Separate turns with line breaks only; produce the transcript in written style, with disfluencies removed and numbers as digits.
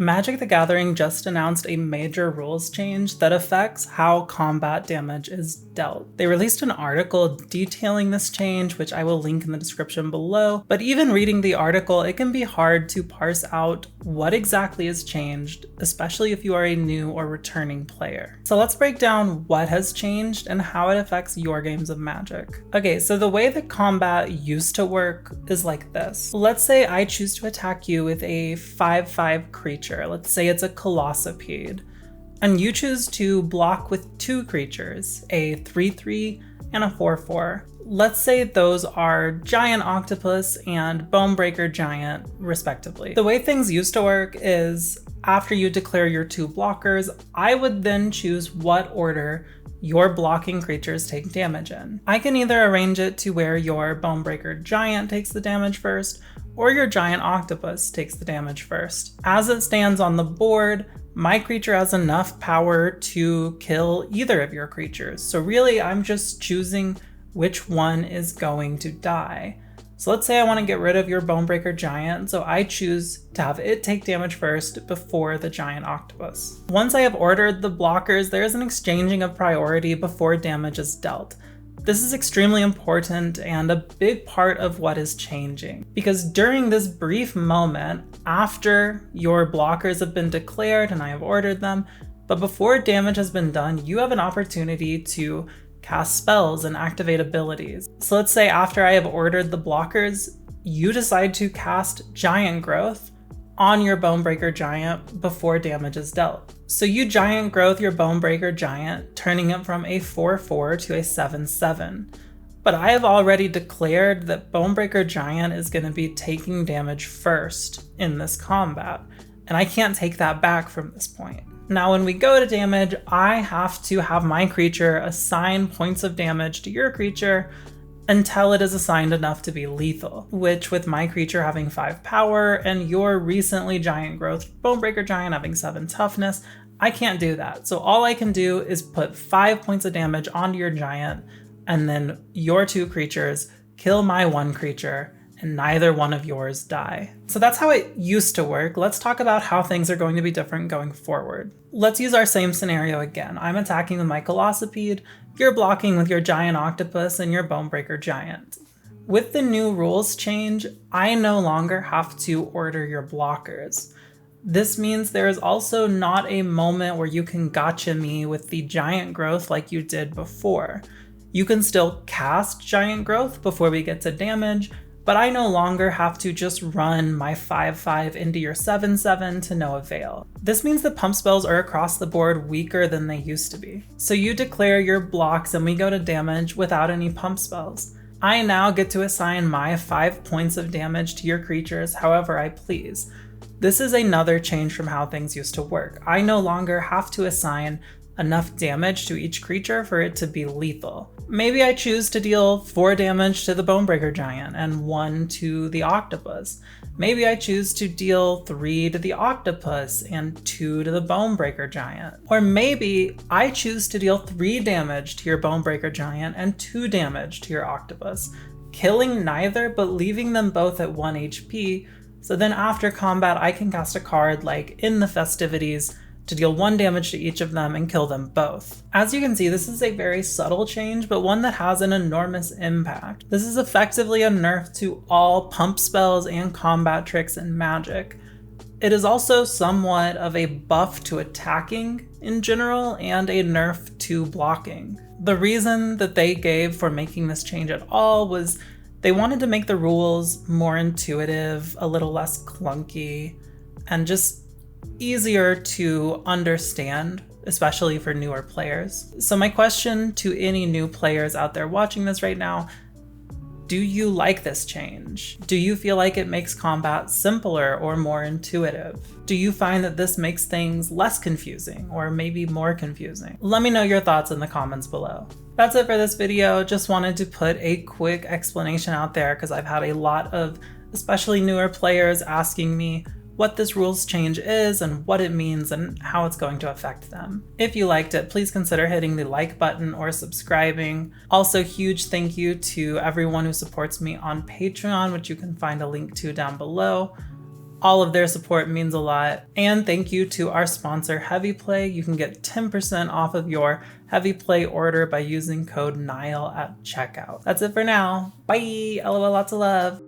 Magic the Gathering just announced a major rules change that affects how combat damage is dealt. They released an article detailing this change, which I will link in the description below, but even reading the article, it can be hard to parse out what exactly has changed, especially if you are a new or returning player. So let's break down what has changed and how it affects your games of Magic. Okay, so the way that combat used to work is like this. Let's say I choose to attack you with a 5/5 creature. Let's say it's a Colossopede, and you choose to block with 2 creatures, a 3/3 and a 4/4. Let's say those are Giant Octopus and Bonebreaker Giant, respectively. The way things used to work is after you declare your 2 blockers, I would then choose what order your blocking creatures take damage in. I can either arrange it to where your Bonebreaker Giant takes the damage first, or your Giant Octopus takes the damage first. As it stands on the board, my creature has enough power to kill either of your creatures. So really, I'm just choosing which one is going to die. So let's say I want to get rid of your Bonebreaker Giant, so I choose to have it take damage first before the Giant Octopus. Once I have ordered the blockers, there is an exchanging of priority before damage is dealt. This is extremely important and a big part of what is changing, because during this brief moment, after your blockers have been declared and I have ordered them, but before damage has been done, you have an opportunity to cast spells and activate abilities. So let's say after I have ordered the blockers, you decide to cast Giant Growth on your Bonebreaker Giant before damage is dealt. So you Giant Growth your Bonebreaker Giant, turning it from a 4/4 to a 7/7. But I have already declared that Bonebreaker Giant is going to be taking damage first in this combat, and I can't take that back from this point. Now when we go to damage, I have to have my creature assign points of damage to your creature until it is assigned enough to be lethal, which with my creature having 5 power and your recently Giant Growth Bonebreaker Giant having 7 toughness, I can't do that. So all I can do is put 5 points of damage onto your giant, and then your 2 creatures kill my 1 creature, and neither one of yours die. So that's how it used to work. Let's talk about how things are going to be different going forward. Let's use our same scenario again. I'm attacking with my Colossopede, you're blocking with your Giant Octopus and your Bonebreaker Giant. With the new rules change, I no longer have to order your blockers. This means there is also not a moment where you can gotcha me with the Giant Growth like you did before. You can still cast Giant Growth before we get to damage, but I no longer have to just run my 5/5 into your 7/7 to no avail. This means that pump spells are across the board weaker than they used to be. So you declare your blocks and we go to damage without any pump spells. I now get to assign my 5 points of damage to your creatures however I please. This is another change from how things used to work. I no longer have to assign enough damage to each creature for it to be lethal. Maybe I choose to deal 4 damage to the Bonebreaker Giant and 1 to the Octopus. Maybe I choose to deal 3 to the Octopus and 2 to the Bonebreaker Giant. Or maybe I choose to deal 3 damage to your Bonebreaker Giant and 2 damage to your Octopus, killing neither but leaving them both at 1 HP, so then after combat I can cast a card like In the Festivities to deal 1 damage to each of them and kill them both. As you can see, this is a very subtle change, but one that has an enormous impact. This is effectively a nerf to all pump spells and combat tricks in Magic. It is also somewhat of a buff to attacking in general and a nerf to blocking. The reason that they gave for making this change at all was they wanted to make the rules more intuitive, a little less clunky, and just easier to understand, especially for newer players. So my question to any new players out there watching this right now, do you like this change? Do you feel like it makes combat simpler or more intuitive? Do you find that this makes things less confusing or maybe more confusing? Let me know your thoughts in the comments below. That's it for this video. Just wanted to put a quick explanation out there because I've had a lot of especially newer players asking me what this rules change is and what it means and how it's going to affect them. If you liked it, please consider hitting the like button or subscribing. Also, huge thank you to everyone who supports me on Patreon, which you can find a link to down below. All of their support means a lot. And thank you to our sponsor, Heavy Play. You can get 10% off of your Heavy Play order by using code NILE at checkout. That's it for now. Bye! LOL, lots of love.